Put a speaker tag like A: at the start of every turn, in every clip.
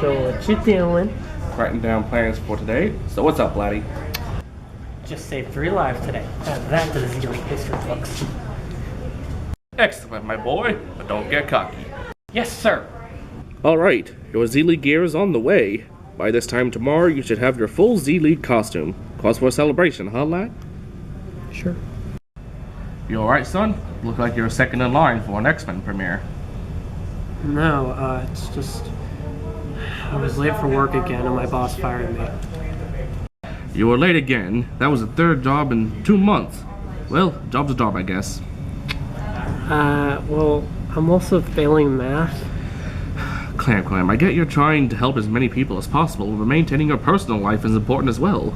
A: So what you doing?
B: Writing down plans for today. So what's up, laddie?
A: Just saved 3 lives today. Add that to the Zealy history books.
B: Excellent, my boy, but don't get cocky.
A: Yes, sir.
B: Alright, your Z-League gear is on the way. By this time tomorrow, you should have your full Z-League costume. Cause for a celebration, huh, lad?
A: Sure.
B: You alright, son? Look like you're second in line for an X-Men premiere.
A: No, it's just... I was late for work again and my boss fired me.
B: You were late again. That was the 3rd job in 2 months. Well, job's a job, I guess.
A: Well, I'm also failing math.
B: Clam Clam, I get you're trying to help as many people as possible, but maintaining your personal life is important as well.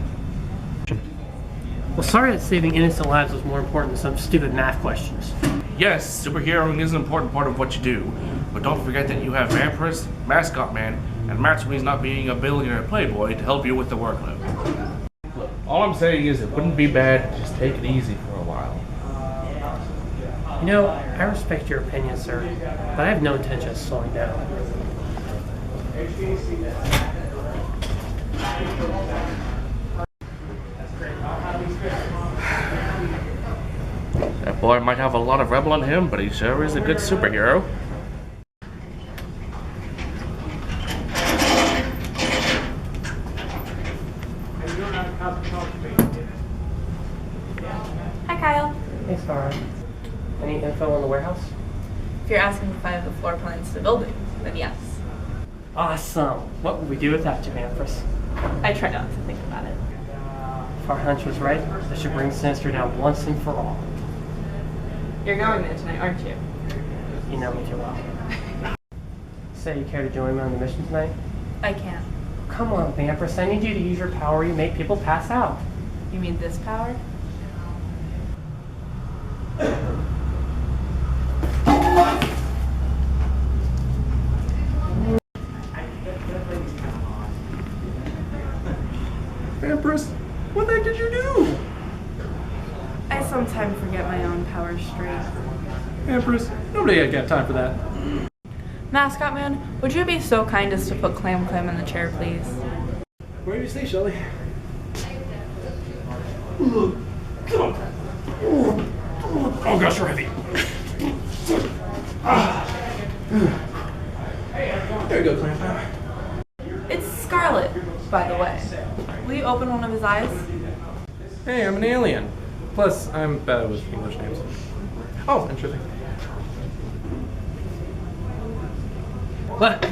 A: Well, sorry that saving innocent lives was more important than some stupid math questions.
B: Yes, superheroing is an important part of what you do, but don't forget that you have Vampiress, Mascot Man, and Matsumi's not being a billionaire playboy to help you with the workload. Look, all I'm saying is it wouldn't be bad to just take it easy for a while.
A: You know, I respect your opinion, sir, but I have no intention of slowing down.
B: That boy might have a lot of rebel in him, but he sure is a good superhero.
C: Hi, Kyle.
A: Hey, Sarah. Any info on the warehouse?
C: If you're asking to find the floor plans to the building, then yes.
A: Awesome. What would we do without you, Vampiress?
C: I try not to think about it.
A: If our hunch was right, this should bring Sinister down once and for all.
C: You're going there tonight, aren't you?
A: You know me too well. Say you care to join me on the mission tonight?
C: I can't.
A: Come on, Vampiress. I need you to use your power. You make people pass out.
C: You mean this power?
B: Vampiress, what the heck did you do?
C: I sometimes forget my own power straight.
D: Vampiress, nobody had got time for that.
C: Mascot Man, would you be so kind as to put Clam Clam in the chair, please?
D: Where do you stay, Shelly?
B: Come on. Oh gosh, you're heavy.
D: There you go, Clam Clam.
C: It's Scarlet, by the way. Will you open one of his eyes?
D: Hey, I'm an alien. Plus, I'm bad with English names. Oh, interesting.
C: Are you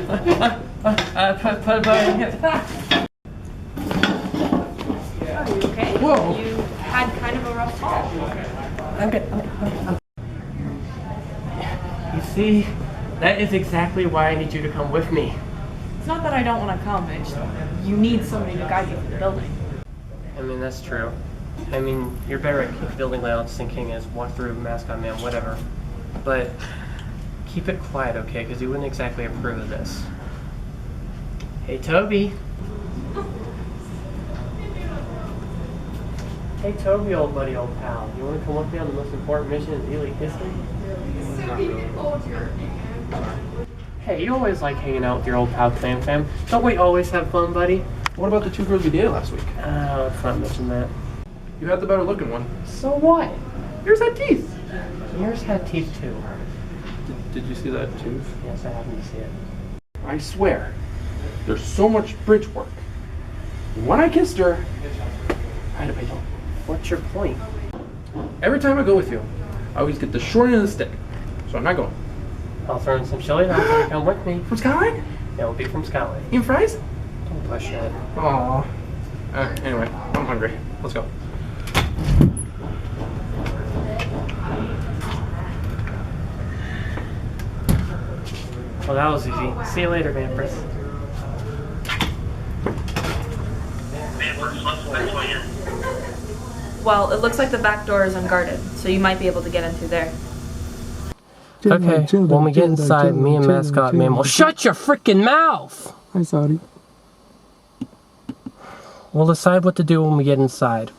C: okay?
D: Whoa.
C: You had kind of a rough fall.
A: I'm good. You see, that is exactly why I need you to come with me.
C: It's not that I don't want to come, it's just you need somebody to guide you through the building.
A: I mean, that's true. I mean, you're better at building layouts than King is, walk through, Mascot Man, whatever. But keep it quiet, okay? Because you wouldn't exactly approve of this. Hey, Toby. Hey, Toby, old buddy, old pal. You want to come with me on the most important mission in Zealy history? Hey, you always like hanging out with your old pal Clam Clam. Don't we always have fun, buddy?
D: What about the 2 girls we dated last week?
A: Let's not mention that.
D: You had the better looking one.
A: So what?
D: Yours had teeth.
A: Yours had teeth too.
D: Did you see that tooth?
A: Yes, I happened to see it.
D: I swear, there's so much bridge work. When I kissed her, I had to pay toll.
A: What's your point?
D: Every time I go with you, I always get the short end of the stick. So I'm not going.
A: I'll throw in some chili and I'll have you come with me.
D: From Skyline?
A: It will be from Scotland.
D: Eating fries?
A: Don't push it.
D: Aww. Anyway, I'm hungry. Let's go.
A: Well, that was easy. See you later, Vampiress.
C: Well, it looks like the back door is unguarded, so you might be able to get in through there.
A: Okay, when we get inside, me and Mascot Man will shut your freaking mouth!
E: I'm sorry.
A: We'll decide what to do when we get inside.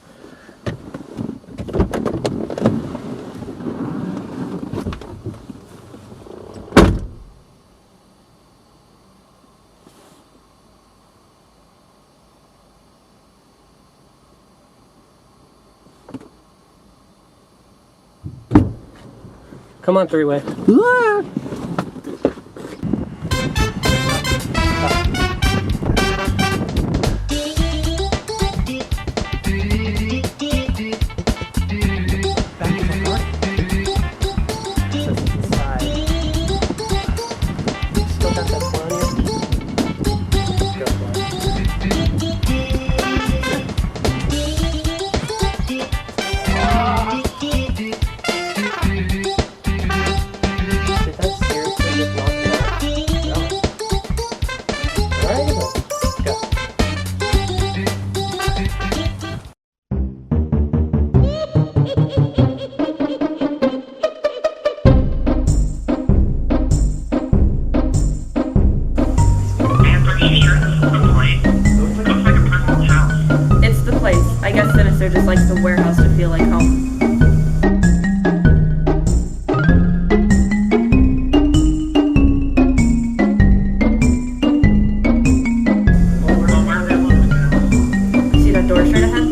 A: Come on, three-way.
C: It's the place. I guess Sinister just likes the warehouse to feel like home. See that door straight ahead?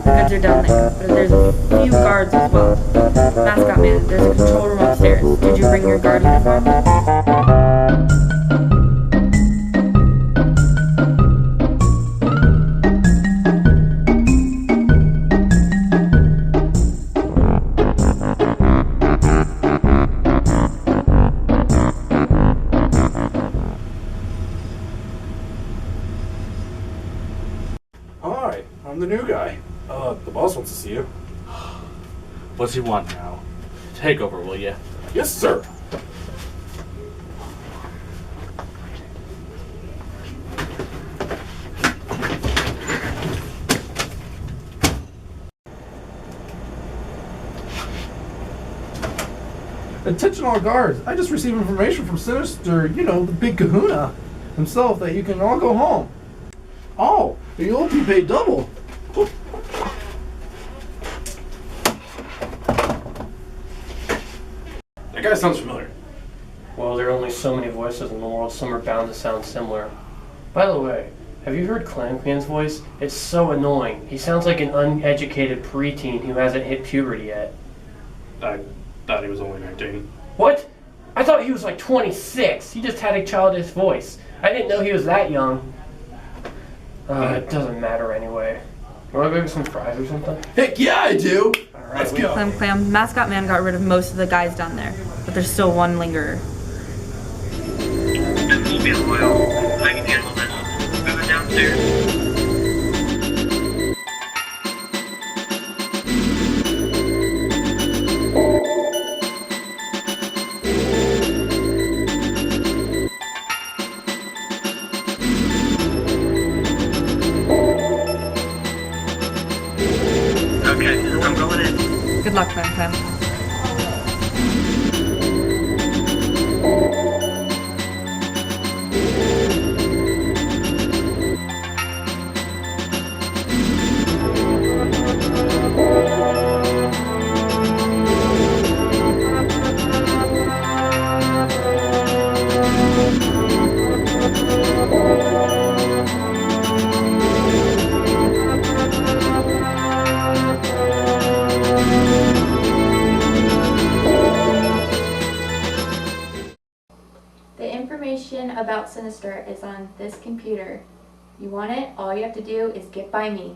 C: Goods are down there, but there's a few guards as well. Mascot man, there's a control room upstairs. Did you bring your guard uniform?
D: Hi, I'm the new guy. The boss wants to see you.
B: What's he want now? Take over, will ya?
D: Yes, sir. Attention all guards. I just received information from Sinister, you know, the big kahuna himself, that you can all go home. Oh, you'll be paid double. That guy sounds familiar.
A: Well, there are only so many voices in the world, some are bound to sound similar. By the way, have you heard Clam Clam's voice? It's so annoying. He sounds like an uneducated preteen who hasn't hit puberty yet.
D: I thought he was only 19.
A: What? I thought he was like 26. He just had a childish voice. I didn't know he was that young. It doesn't matter anyway. You want to go get some fries or something?
D: Heck yeah, I do.
A: All right,
D: Let's go.
C: Clam Clam, Mascot man got rid of most of the guys down there, but there's still one lingerer.
E: This will be a while. I can handle this. Moving downstairs. Okay, I'm going in.
C: Good luck, Clam Clam.
F: The information about Sinister is on this computer. You want it? All you have to do is get by me.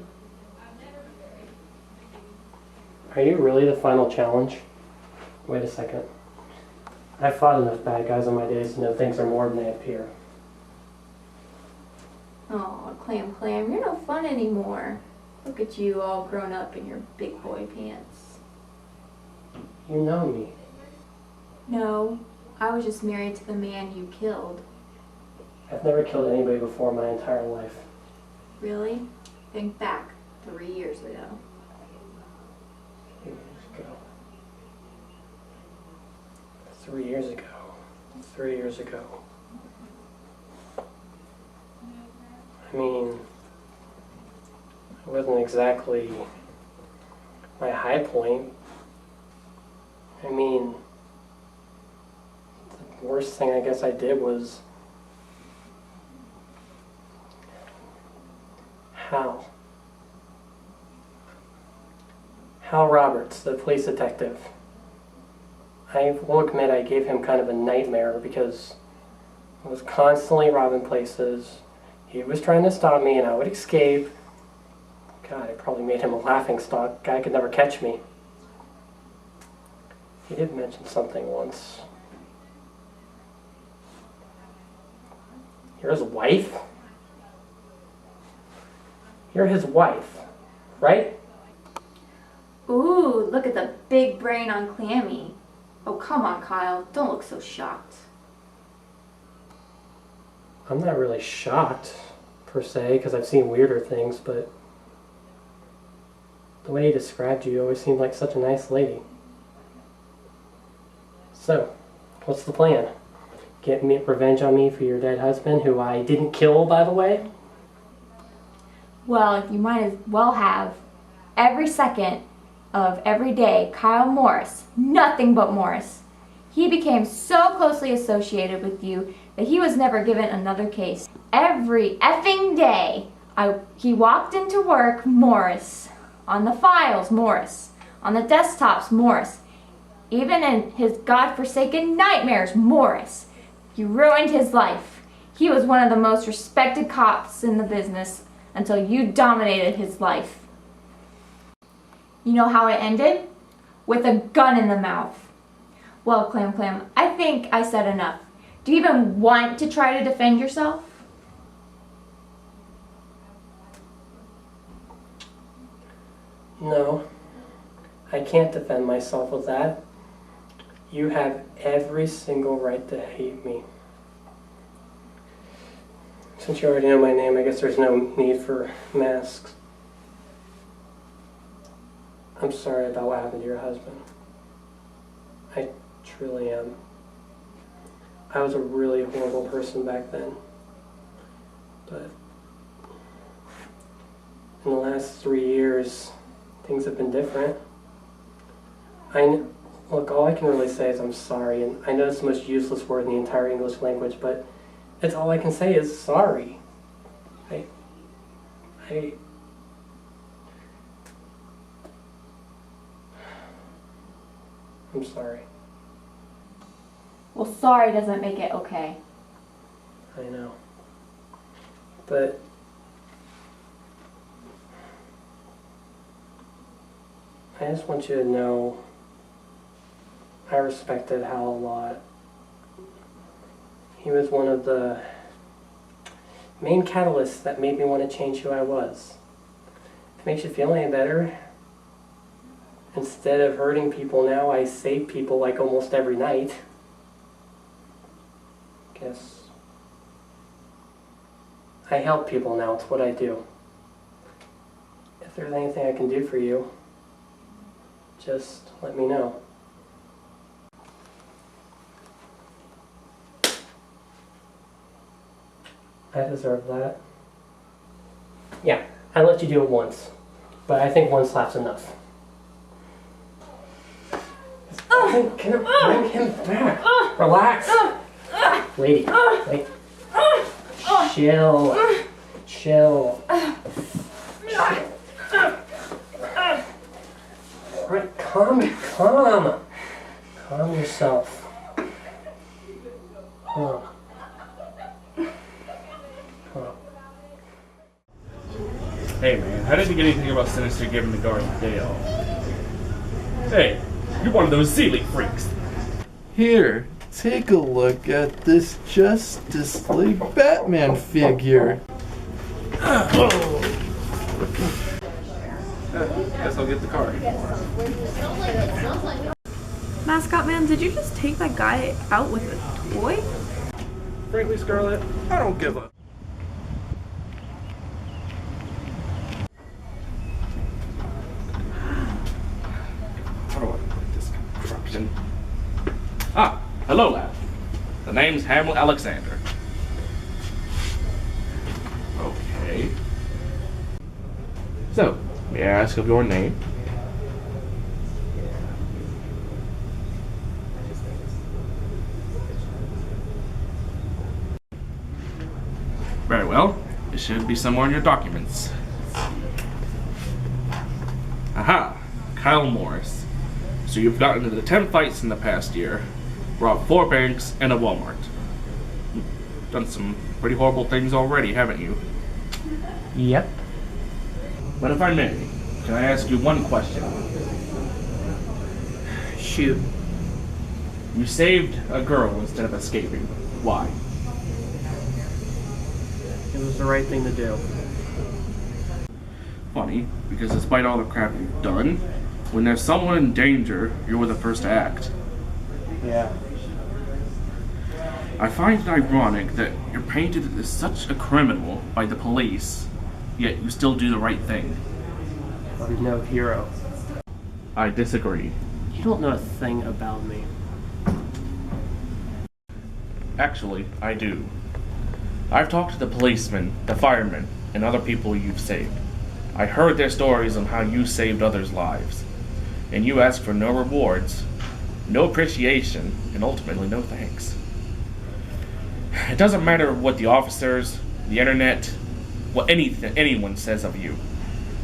A: Are you really the final challenge? Wait a second. I've fought enough bad guys in my days to know things are more than they appear.
F: Aw, Clam Clam, you're no fun anymore. Look at you all grown up in your big boy pants.
A: You know me.
F: No, I was just married to the man you killed.
A: I've never killed anybody before in my entire life.
F: Really? Think back 3 years ago.
A: 3 years ago. 3 years ago. I mean, it wasn't exactly my high point. I mean, the worst thing I guess I did was... How? Hal Roberts, the police detective. I will admit I gave him kind of a nightmare because I was constantly robbing places. He was trying to stop me and I would escape. God, I probably made him a laughingstock. Guy could never catch me. He did mention something once. You're his wife? You're his wife, right?
F: Ooh, look at the big brain on Clammy. Oh, come on, Kyle. Don't look so shocked.
A: I'm not really shocked, per se, because I've seen weirder things, but the way he described you always seemed like such a nice lady. So, what's the plan? Get revenge on me for your dead husband, who I didn't kill, by the way?
F: Well, you might as well have. Every second of every day, Kyle Morris, nothing but Morris. He became so closely associated with you that he was never given another case. Every effing day, he walked into work, Morris. On the files, Morris. On the desktops, Morris. Even in his godforsaken nightmares, Morris. You ruined his life. He was one of the most respected cops in the business until you dominated his life. You know how it ended? With a gun in the mouth. Well, Clam Clam, I think I said enough. Do you even want to try to defend yourself?
A: No, I can't defend myself with that. You have every single right to hate me. Since you already know my name, I guess there's no need for masks. I'm sorry about what happened to your husband. I truly am. I was a really horrible person back then. But in the last 3 years, things have been different. Look, all I can really say is I'm sorry, and I know it's the most useless word in the entire English language, but it's all I can say is sorry. I'm sorry.
F: Well, sorry doesn't make it okay.
A: I know. But I just want you to know I respected Hal a lot. He was one of the main catalysts that made me want to change who I was. If it makes you feel any better, instead of hurting people now, I save people like almost every night. Guess I help people now, it's what I do. If there's anything I can do for you, just let me know. I deserve that. Yeah, I let you do it once, but I think one slap's enough. Bring him back. Relax. Lady, wait. Chill. Chill. Alright, calm yourself. Oh.
B: Hey man, how did you get anything about Sinister giving the guard the day off? Hey, you're one of those ceiling freaks.
D: Here, take a look at this Justice League Batman figure.
B: Guess I'll get the card.
C: Mascot Man, did you just take that guy out with a toy?
B: Frankly, Scarlett, I don't give a... How do I put this corruption? Ah, hello, lad. The name's Hamlet Alexander. Okay. So, may I ask of your name? Very well. It should be somewhere in your documents. Aha! Kyle Morris. So you've gotten into 10 fights in the past year, robbed 4 banks and a Walmart. You've done some pretty horrible things already, haven't you?
A: Yep.
B: But if I may, can I ask you one question?
A: Shoot.
B: You saved a girl instead of escaping. Why?
A: It was the right thing to do.
B: Funny, because despite all the crap you've done, when there's someone in danger, you're the first to act.
A: Yeah.
B: I find it ironic that you're painted as such a criminal by the police, yet you still do the right thing.
A: I'm no hero.
B: I disagree.
A: You don't know a thing about me.
B: Actually, I do. I've talked to the policemen, the firemen, and other people you've saved. I heard their stories on how you saved others' lives. And you ask for no rewards, no appreciation, and ultimately no thanks. It doesn't matter what the officers, the internet, what anyone says of you.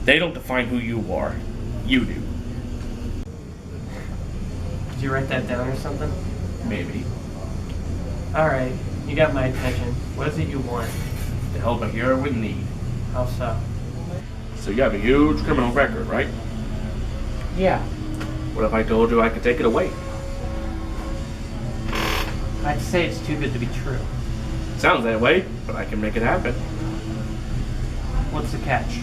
B: They don't define who you are. You do.
A: Did you write that down or something?
B: Maybe.
A: Alright, you got my attention. What is it you want?
B: To help a hero with need.
A: How so?
B: So you have a huge criminal record, right?
A: Yeah.
B: What if I told you I could take it away?
A: I'd say it's too good to be true.
B: Sounds that way, but I can make it happen.
A: What's the catch?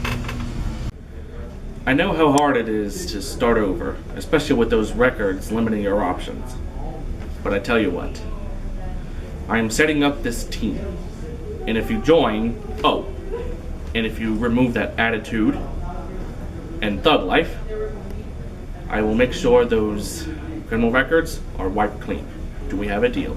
B: I know how hard it is to start over, especially with those records limiting your options. But I tell you what, I am setting up this team. And if you join, and if you remove that attitude and thug life, I will make sure those criminal records are wiped clean. Do we have a deal?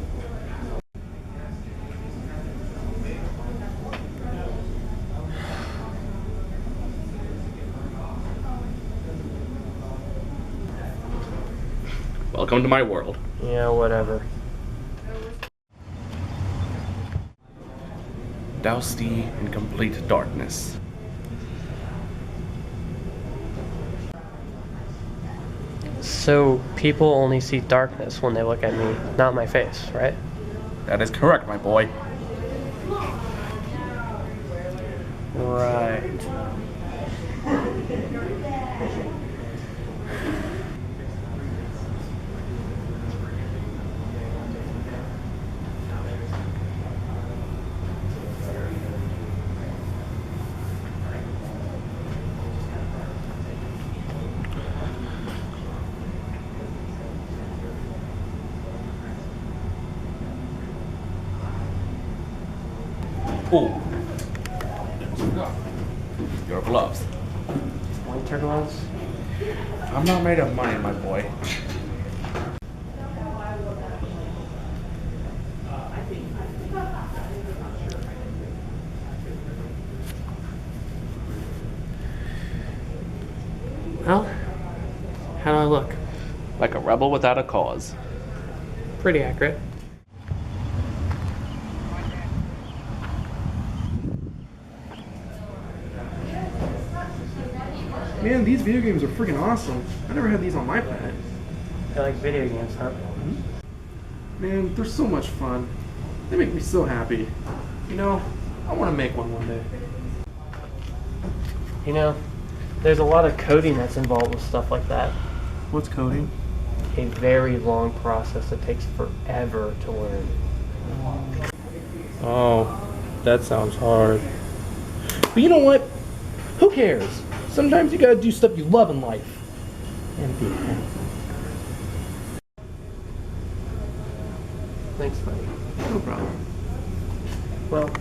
B: Welcome to my world.
A: Yeah, whatever.
B: Douse thee in complete darkness.
A: So people only see darkness when they look at me, not my face, right?
B: That is correct, my boy.
A: Right.
B: Ooh. Your gloves.
A: Winter gloves?
B: I'm not made of money, my boy.
A: Well, how do I look?
B: Like a rebel without a cause.
A: Pretty accurate.
D: Man, these video games are freaking awesome. I never had these on my planet.
A: I like video games, huh?
D: Man, they're so much fun. They make me so happy. You know, I want to make one day.
A: You know, there's a lot of coding that's involved with stuff like that.
D: What's coding?
A: A very long process that takes forever to learn.
D: Oh, that sounds hard. But you know what? Who cares? Sometimes you gotta do stuff you love in life. And be happy.
A: Thanks, buddy.
D: No problem.
A: Well,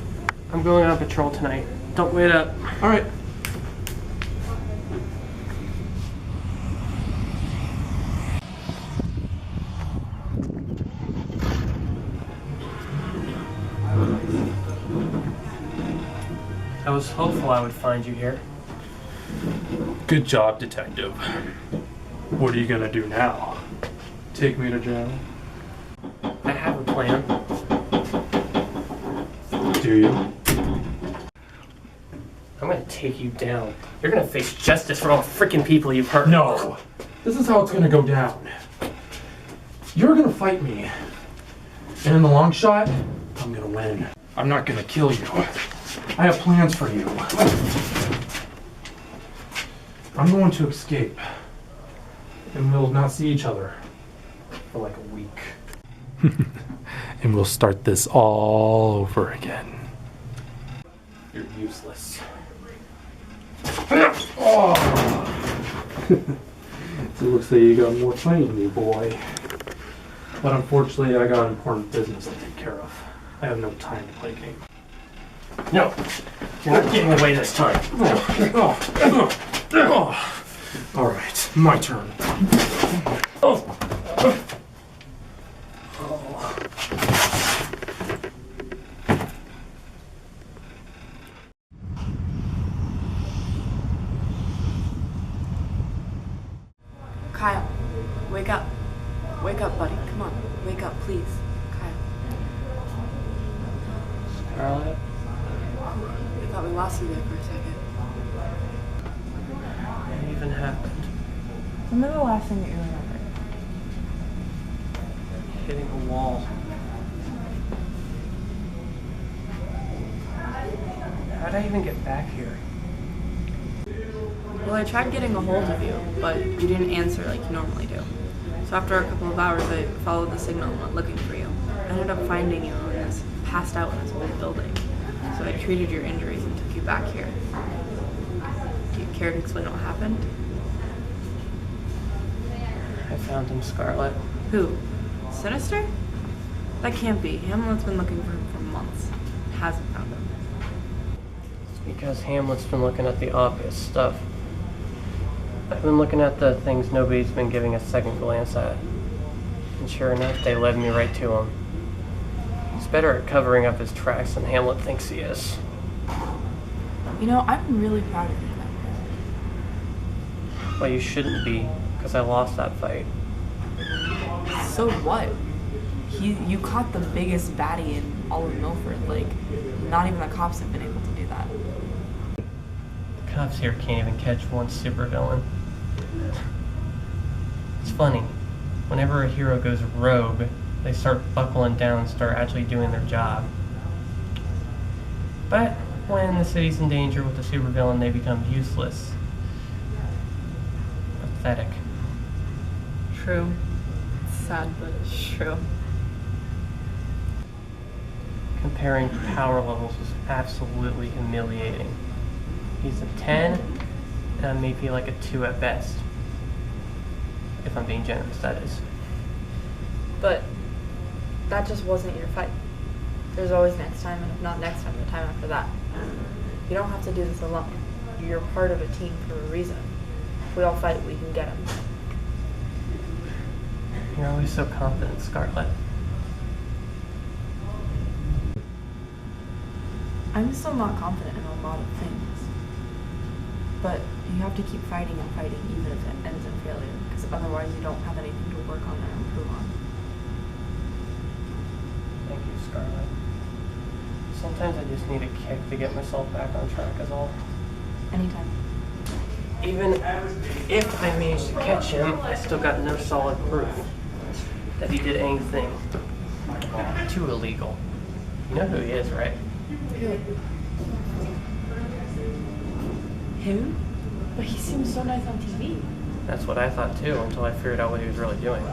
A: I'm going on patrol tonight. Don't wait up.
D: Alright.
A: I was hopeful I would find you here.
D: Good job, detective. What are you gonna do now? Take me to jail?
A: I have a plan.
D: Do you?
A: I'm gonna take you down. You're gonna face justice for all the freaking people you've hurt.
D: No! This is how it's gonna go down. You're gonna fight me. And in the long shot, I'm gonna win. I'm not gonna kill you. I have plans for you. I'm going to escape. And we'll not see each other for like a week. And we'll start this all over again. You're useless. Oh. So it looks like you got more fighting in you, boy. But unfortunately, I got important business to take care of. I have no time to play games.
A: No, you're not getting away this time.
D: All right, my turn.
C: Kyle, wake up. Wake up, buddy. Come on. Wake up, please. Kyle.
A: Scarlet,
C: I thought we lost you there for a second.
A: what even happened?
C: Remember the last thing that you remember?
A: Hitting a wall. How'd I even get back here?
C: Well, I tried getting a hold of you, but you didn't answer like you normally do. So after a couple of hours, I followed the signal and went looking for you. I ended up finding you in this, passed out in this old building. So I treated your injuries and took you back here. Do you care to explain what happened?
A: I found him, Scarlet.
C: Who? Sinister? That can't be. Hamlet's been looking for him for months. Hasn't found him.
A: It's because Hamlet's been looking at the obvious stuff. I've been looking at the things nobody's been giving a second glance at. And sure enough, they led me right to him. He's better at covering up his tracks than Hamlet thinks he is.
C: You know, I'm really proud of you.
A: Well, you shouldn't be, because I lost that fight.
C: So what? You caught the biggest baddie in all of Milford. Like, not even the cops have been able to do that.
A: The cops here can't even catch one supervillain. It's funny. Whenever a hero goes rogue, they start buckling down and start actually doing their job. But when the city's in danger with a supervillain, they become useless. Pathetic.
C: True. It's sad, but it's true.
A: Comparing power levels is absolutely humiliating. He's a 10, and I'm maybe like a 2 at best. If I'm being generous, that is.
C: But that just wasn't your fight. There's always next time, and if not next time, the time after that. You don't have to do this alone. You're part of a team for a reason. If we all fight, we can get him.
A: You're always so confident, Scarlet.
C: I'm still not confident in a lot of things. But you have to keep fighting and fighting even if it ends in failure, because otherwise you don't have anything to work on or improve on.
A: Thank you, Scarlet. Sometimes I just need a kick to get myself back on track is all.
C: Anytime.
A: Even if I managed to catch him, I still got no solid proof that he did anything too illegal. You know who he is, right?
C: Who? Him? But he seems so nice on TV.
A: That's what I thought too, until I figured out what he was really doing.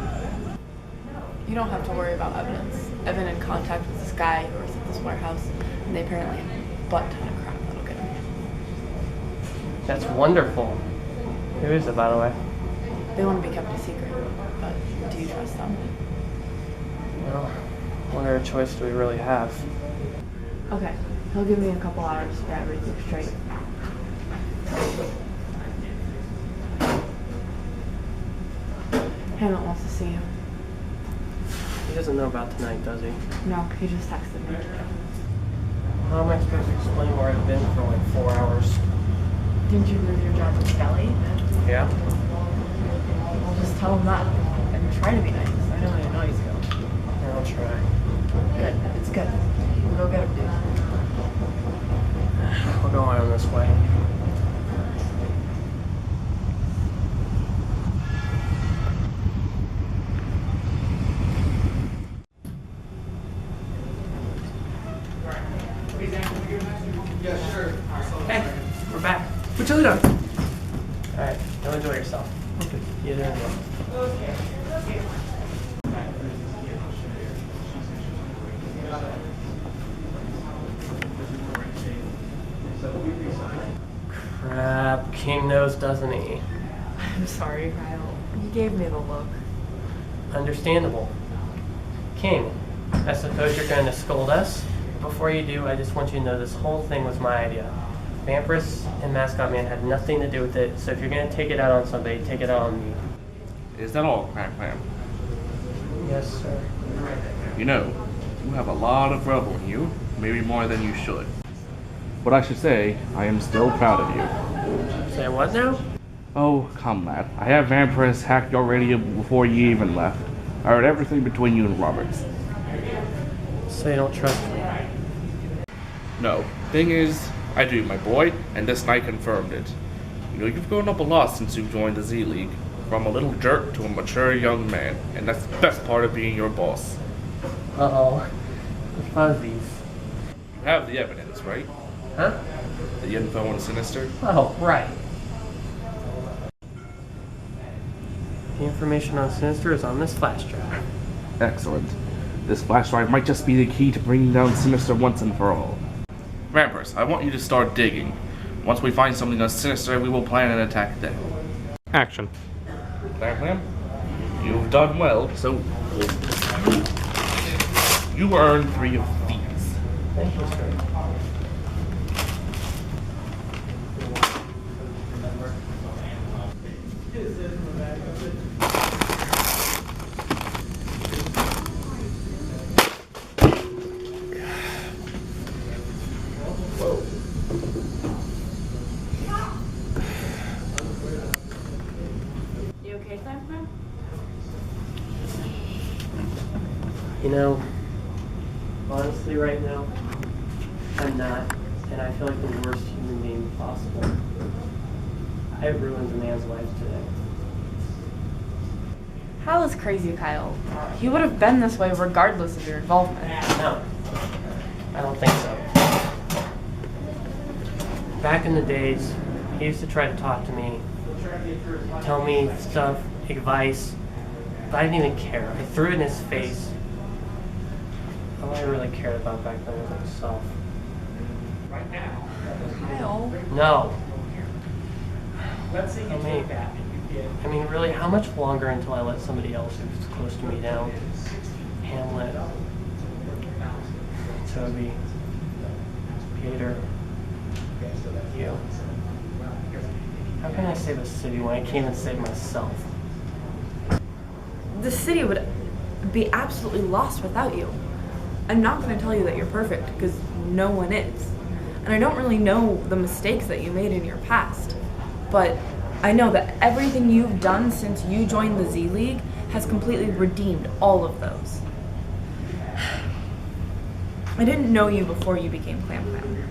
C: You don't have to worry about evidence. I've been in contact with this guy who works at this warehouse, and they apparently have a butt ton of crap that'll get him.
A: That's wonderful. Who is it, by the way?
C: They want to be kept a secret, but do you trust them?
A: Well, what other choice do we really have?
C: Okay, he'll give me a couple hours to get everything straight. Hammett wants to see you.
A: He doesn't know about tonight, does he?
C: No, he just texted me.
A: How am I supposed to explain where I've been for like 4 hours?
C: Didn't you lose your job with Skelly?
A: Yeah?
C: I'll just tell him that and try to be nice. I know it annoys you.
A: I'll try.
C: Good. It's good. We'll go get him, dude.
A: I'll go on this way.
B: chili dog.
A: Alright, go enjoy yourself.
D: Okay.
A: You didn't know. Crap, King knows, doesn't he?
C: I'm sorry, Kyle. You gave me the look.
A: Understandable. King, I suppose you're going to scold us? Before you do, I just want you to know this whole thing was my idea. Vampiress and Mascot Man had nothing to do with it, so if you're going to take it out on somebody, take it out on me.
B: Is that all, Clam Clam?
A: Yes, sir.
B: You know, you have a lot of rubble in you, maybe more than you should. But I should say, I am still proud of you.
A: Say what now?
B: Oh, come lad. I have Vampiress hacked your radio before you even left. I heard everything between you and Roberts.
A: So you don't trust me?
B: No. Thing is, I do, my boy, and this night confirmed it. You know, you've grown up a lot since you joined the Z League. From a little jerk to a mature young man, and that's the best part of being your boss.
A: Uh-oh. The fuzzies.
B: You have the evidence, right?
A: Huh?
B: The info on Sinister?
A: Oh, right. The information on Sinister is on this flash drive.
B: Excellent. This flash drive might just be the key to bringing down Sinister once and for all. Vampiress, I want you to start digging. Once we find something on Sinister, we will plan an attack then.
D: Action.
B: Clam Clam, you've done well, so you earn 3 of these.
A: Thank you, sir.
C: You okay, Clam Clam?
A: You know, honestly right now, I'm not, and I feel like the worst human being possible. I ruined a man's life today.
C: Hal is crazy, Kyle. He would have been this way regardless of your involvement.
A: No, I don't think so. Back in the days, he used to try to talk to me, tell me stuff, advice, but I didn't even care. I threw it in his face. All I really cared about back then was myself.
C: Kyle.
A: No. I mean, really, how much longer until I let somebody else who's close to me down? Hamlet, Toby, Peter, you. How can I save a city when I can't even save myself?
C: The city would be absolutely lost without you. I'm not going to tell you that you're perfect, because no one is. And I don't really know the mistakes that you made in your past. But I know that everything you've done since you joined the Z League has completely redeemed all of those. I didn't know you before you became Clam Clam.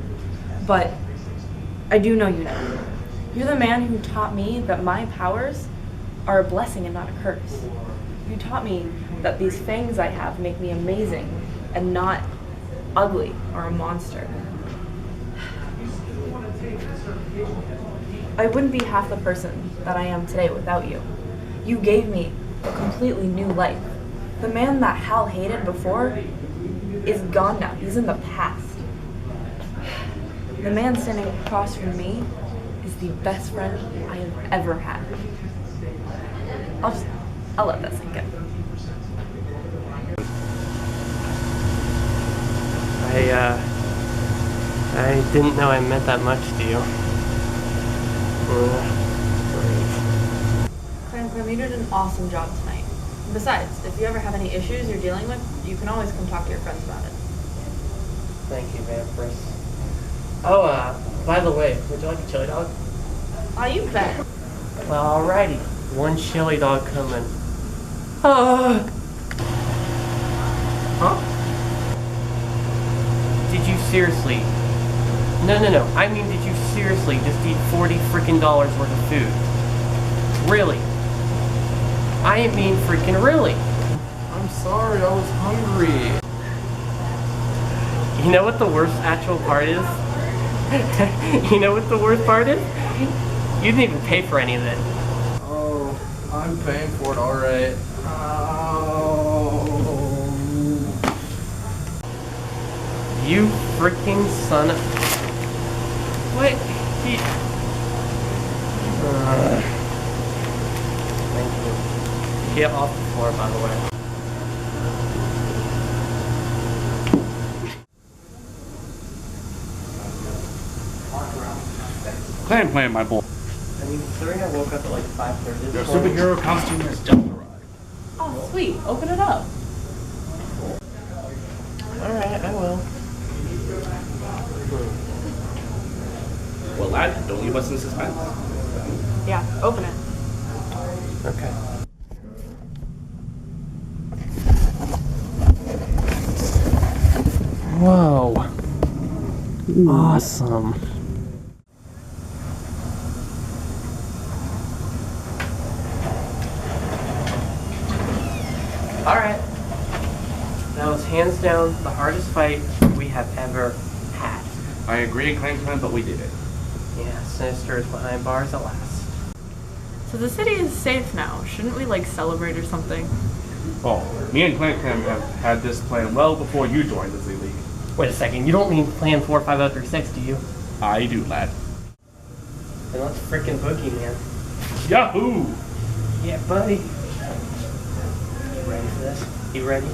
C: But I do know you now. You're the man who taught me that my powers are a blessing and not a curse. You taught me that these fangs I have make me amazing and not ugly or a monster. I wouldn't be half the person that I am today without you. You gave me a completely new life. The man that Hal hated before is gone now. He's in the past. The man standing across from me is the best friend I have ever had. I'll let that sink in.
A: I didn't know I meant that much to you.
C: Clam Clam, you did an awesome job tonight. Besides, if you ever have any issues you're dealing with, you can always come talk to your friends about it.
A: Thank you, Vampiress. Oh, by the way, would you like a chili dog?
C: Aw, you bet.
A: Well, alrighty. One chili dog coming. Huh? Did you seriously? No. I mean, did you seriously just eat $40 freaking worth of food? Really? I mean freaking really.
D: I'm sorry, I was hungry.
A: You know what the worst actual part is? You know what the worst part is? You didn't even pay for any of it.
B: Oh, I'm paying for it, alright. Oh.
A: You freaking son of... What? Thank you. Get off the floor, by the way.
B: Clam Clam, my boy.
A: I mean, considering I woke up at like 5:30
B: Your
A: this morning.
B: superhero costume has just arrived.
C: Oh, sweet. Open it up.
A: Alright, I will.
B: Well, lad, don't leave us in suspense.
C: Yeah, open it.
A: Okay. Whoa. Awesome. Alright. That was hands down the hardest fight we have ever had.
B: I agree, Clam Clam, but we did it.
A: Yeah, Sinister is behind bars at last.
C: So the city is safe now. Shouldn't we like celebrate or something?
B: Oh, me and Clam Clam have had this plan well before you joined the Z League.
A: Wait a second, you don't mean plan 45036, do you?
B: I do, lad.
A: Then let's frickin' boogie, man.
B: Yahoo!
A: Yeah, buddy. You ready for this? You ready?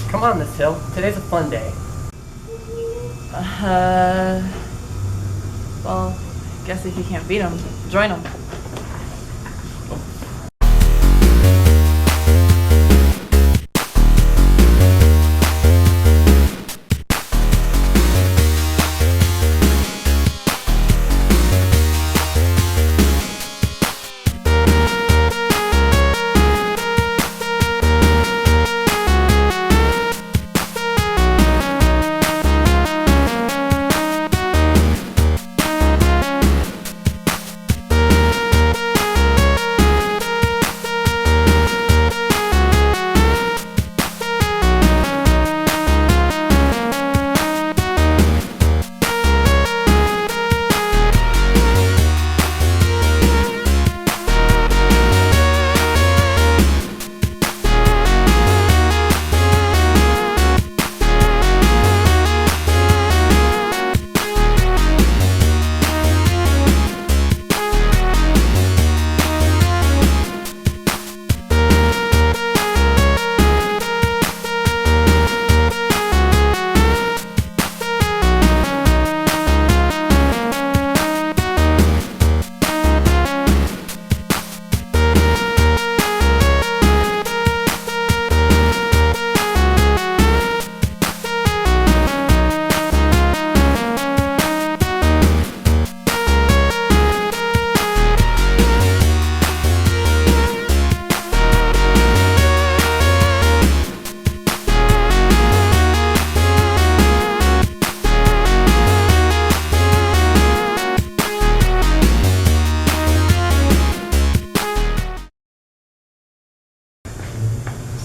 A: Come on, Miss Hill. Today's a fun day.
C: Well, I guess if you can't beat them, join them.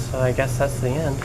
A: So I guess that's the end.